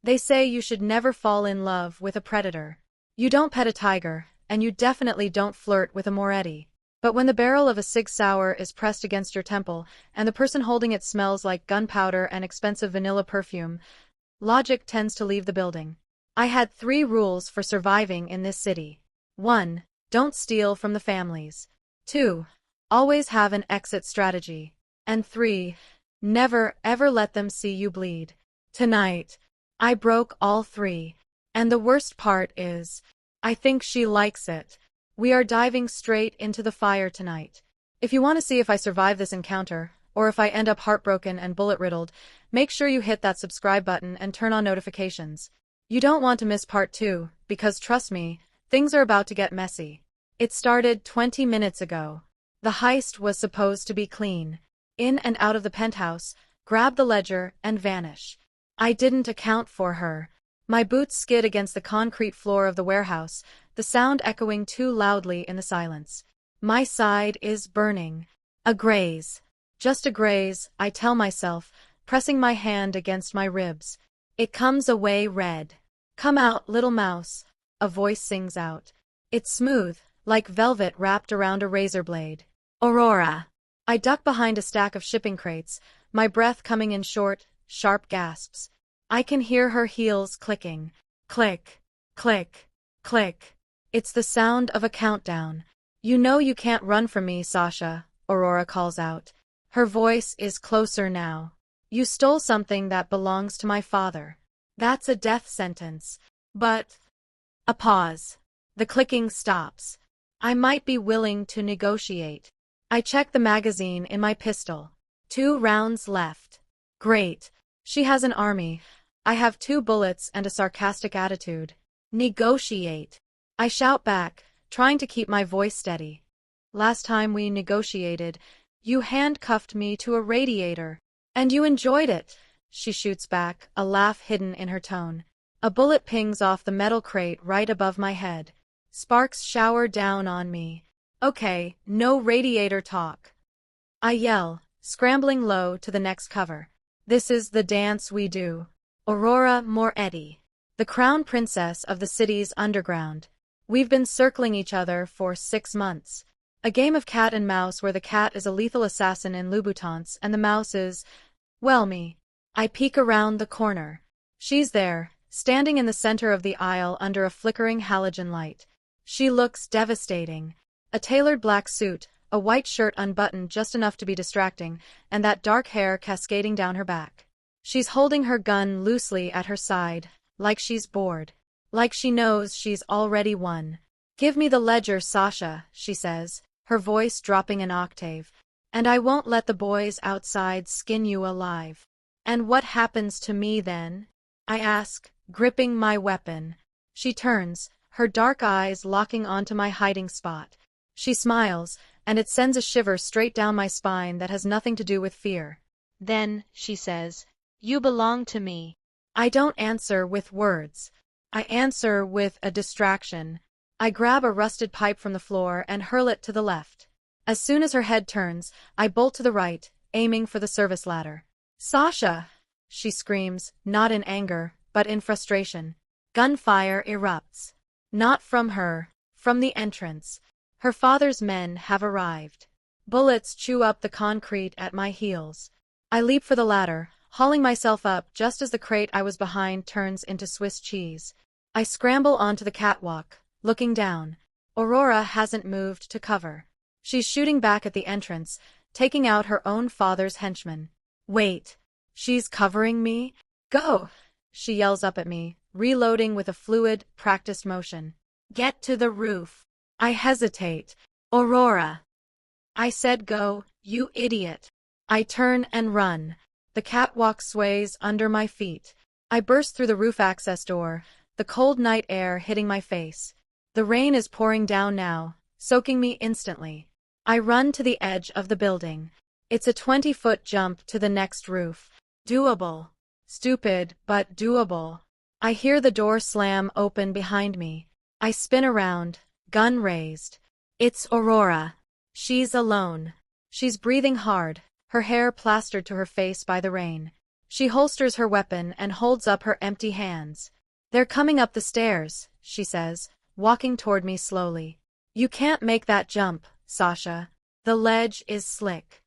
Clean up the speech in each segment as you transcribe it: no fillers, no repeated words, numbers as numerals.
They say you should never fall in love with a predator. You don't pet a tiger, and you definitely don't flirt with a Moretti. But when the barrel of a Sig Sauer is pressed against your temple, and the person holding it smells like gunpowder and expensive vanilla perfume, logic tends to leave the building. I had 3 rules for surviving in this city. 1. Don't steal from the families. 2. Always have an exit strategy. And 3. Never, ever let them see you bleed. Tonight, I broke all 3. And the worst part is, I think she likes it. We are diving straight into the fire tonight. If you want to see if I survive this encounter, or if I end up heartbroken and bullet-riddled, make sure you hit that subscribe button and turn on notifications. You don't want to miss part 2, because trust me, things are about to get messy. It started 20 minutes ago. The heist was supposed to be clean. In and out of the penthouse, grab the ledger, and vanish. I didn't account for her. My boots skid against the concrete floor of the warehouse, the sound echoing too loudly in the silence. My side is burning. A graze. Just a graze, I tell myself, pressing my hand against my ribs. It comes away red. Come out, little mouse, a voice sings out. It's smooth, like velvet wrapped around a razor blade. Aurora. I duck behind a stack of shipping crates, my breath coming in short, sharp gasps. I can hear her heels clicking. Click, click, click. It's the sound of a countdown. You know you can't run from me, Sasha, Aurora calls out. Her voice is closer now. You stole something that belongs to my father. That's a death sentence. But… A pause. The clicking stops. I might be willing to negotiate. I check the magazine in my pistol. 2 rounds left. Great. She has an army. I have 2 bullets and a sarcastic attitude. Negotiate. I shout back, trying to keep my voice steady. Last time we negotiated, you handcuffed me to a radiator. And you enjoyed it, she shoots back, a laugh hidden in her tone. A bullet pings off the metal crate right above my head. Sparks shower down on me. Okay, no radiator talk. I yell, scrambling low to the next cover. This is the dance we do. Aurora Moretti, the crown princess of the city's underground. We've been circling each other for 6 months. A game of cat and mouse where the cat is a lethal assassin in Louboutins and the mouse is, well, me. I peek around the corner. She's there, standing in the center of the aisle under a flickering halogen light. She looks devastating. A tailored black suit, a white shirt unbuttoned just enough to be distracting, and that dark hair cascading down her back. She's holding her gun loosely at her side, like she's bored. Like she knows she's already won. Give me the ledger, Sasha, she says, her voice dropping an octave. And I won't let the boys outside skin you alive. And what happens to me then? I ask, gripping my weapon. She turns, her dark eyes locking onto my hiding spot. She smiles, and it sends a shiver straight down my spine that has nothing to do with fear. Then, she says, you belong to me. I don't answer with words. I answer with a distraction. I grab a rusted pipe from the floor and hurl it to the left. As soon as her head turns, I bolt to the right, aiming for the service ladder. Sasha! She screams, not in anger, but in frustration. Gunfire erupts. Not from her, from the entrance. Her father's men have arrived. Bullets chew up the concrete at my heels. I leap for the ladder, hauling myself up just as the crate I was behind turns into Swiss cheese. I scramble onto the catwalk, looking down. Aurora hasn't moved to cover. She's shooting back at the entrance, taking out her own father's henchmen. Wait. She's covering me? Go! She yells up at me, reloading with a fluid, practiced motion. Get to the roof. I hesitate. Aurora. I said go, you idiot. I turn and run. The catwalk sways under my feet. I burst through the roof access door, the cold night air hitting my face. The rain is pouring down now, soaking me instantly. I run to the edge of the building. It's a 20-foot jump to the next roof. Doable. Stupid, but doable. I hear the door slam open behind me. I spin around, gun raised. It's Aurora. She's alone. She's breathing hard, her hair plastered to her face by the rain. She holsters her weapon and holds up her empty hands. They're coming up the stairs, she says, walking toward me slowly. You can't make that jump, Sasha. The ledge is slick.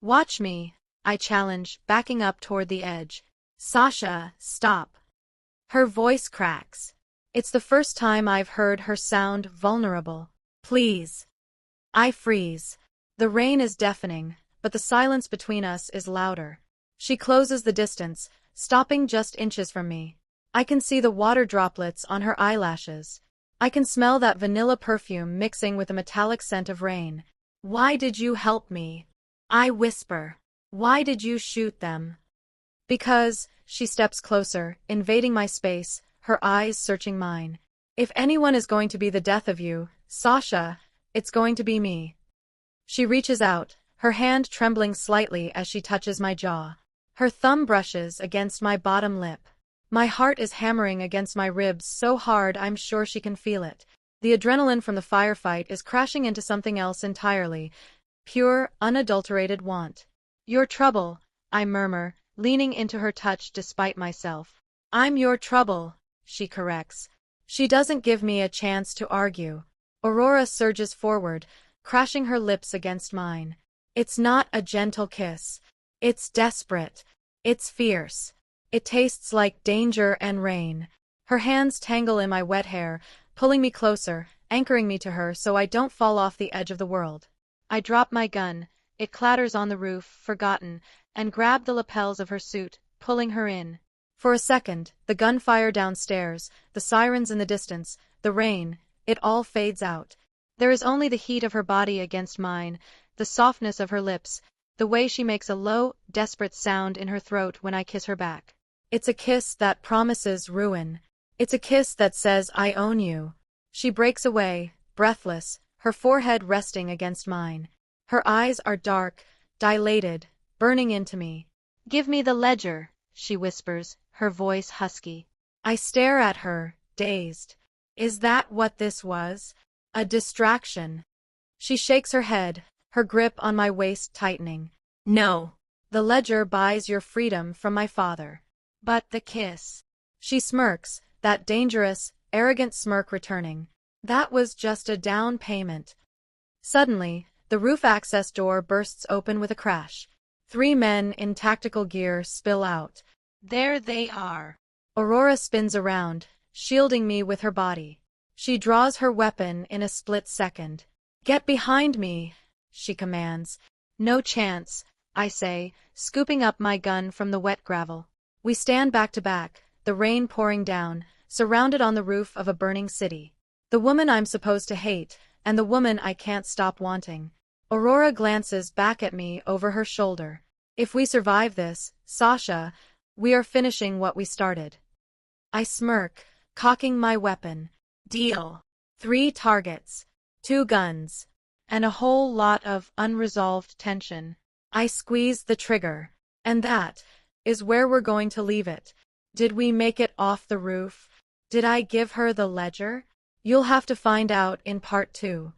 Watch me, I challenge, backing up toward the edge. Sasha, stop. Her voice cracks. It's the first time I've heard her sound vulnerable. Please. I freeze. The rain is deafening, but the silence between us is louder. She closes the distance, stopping just inches from me. I can see the water droplets on her eyelashes. I can smell that vanilla perfume mixing with the metallic scent of rain. Why did you help me? I whisper. Why did you shoot them? Because, she steps closer, invading my space, her eyes searching mine. If anyone is going to be the death of you, Sasha, it's going to be me. She reaches out, her hand trembling slightly as she touches my jaw. Her thumb brushes against my bottom lip. My heart is hammering against my ribs so hard I'm sure she can feel it. The adrenaline from the firefight is crashing into something else entirely. Pure, unadulterated want. Your trouble, I murmur, leaning into her touch despite myself. I'm your trouble, she corrects. She doesn't give me a chance to argue. Aurora surges forward, crashing her lips against mine. It's not a gentle kiss. It's desperate. It's fierce. It tastes like danger and rain. Her hands tangle in my wet hair, pulling me closer, anchoring me to her so I don't fall off the edge of the world. I drop my gun, it clatters on the roof, forgotten, and grab the lapels of her suit, pulling her in. For a second, the gunfire downstairs, the sirens in the distance, the rain, it all fades out. There is only the heat of her body against mine, the softness of her lips, the way she makes a low, desperate sound in her throat when I kiss her back. It's a kiss that promises ruin. It's a kiss that says I own you. She breaks away, breathless, her forehead resting against mine. Her eyes are dark, dilated, burning into me. Give me the ledger, she whispers, her voice husky. I stare at her, dazed. Is that what this was? A distraction? She shakes her head, her grip on my waist tightening. No. The ledger buys your freedom from my father. But the kiss. She smirks, that dangerous, arrogant smirk returning. That was just a down payment. Suddenly, the roof access door bursts open with a crash. 3 men in tactical gear spill out. There they are. Aurora spins around, shielding me with her body. She draws her weapon in a split second. Get behind me, she commands. No chance, I say, scooping up my gun from the wet gravel. We stand back to back, the rain pouring down, surrounded on the roof of a burning city. The woman I'm supposed to hate, and the woman I can't stop wanting. Aurora glances back at me over her shoulder. If we survive this, Sasha, we are finishing what we started. I smirk, cocking my weapon. Deal. 3 targets, 2 guns, and a whole lot of unresolved tension. I squeeze the trigger. And that is where we're going to leave it. Did we make it off the roof? Did I give her the ledger? You'll have to find out in part 2.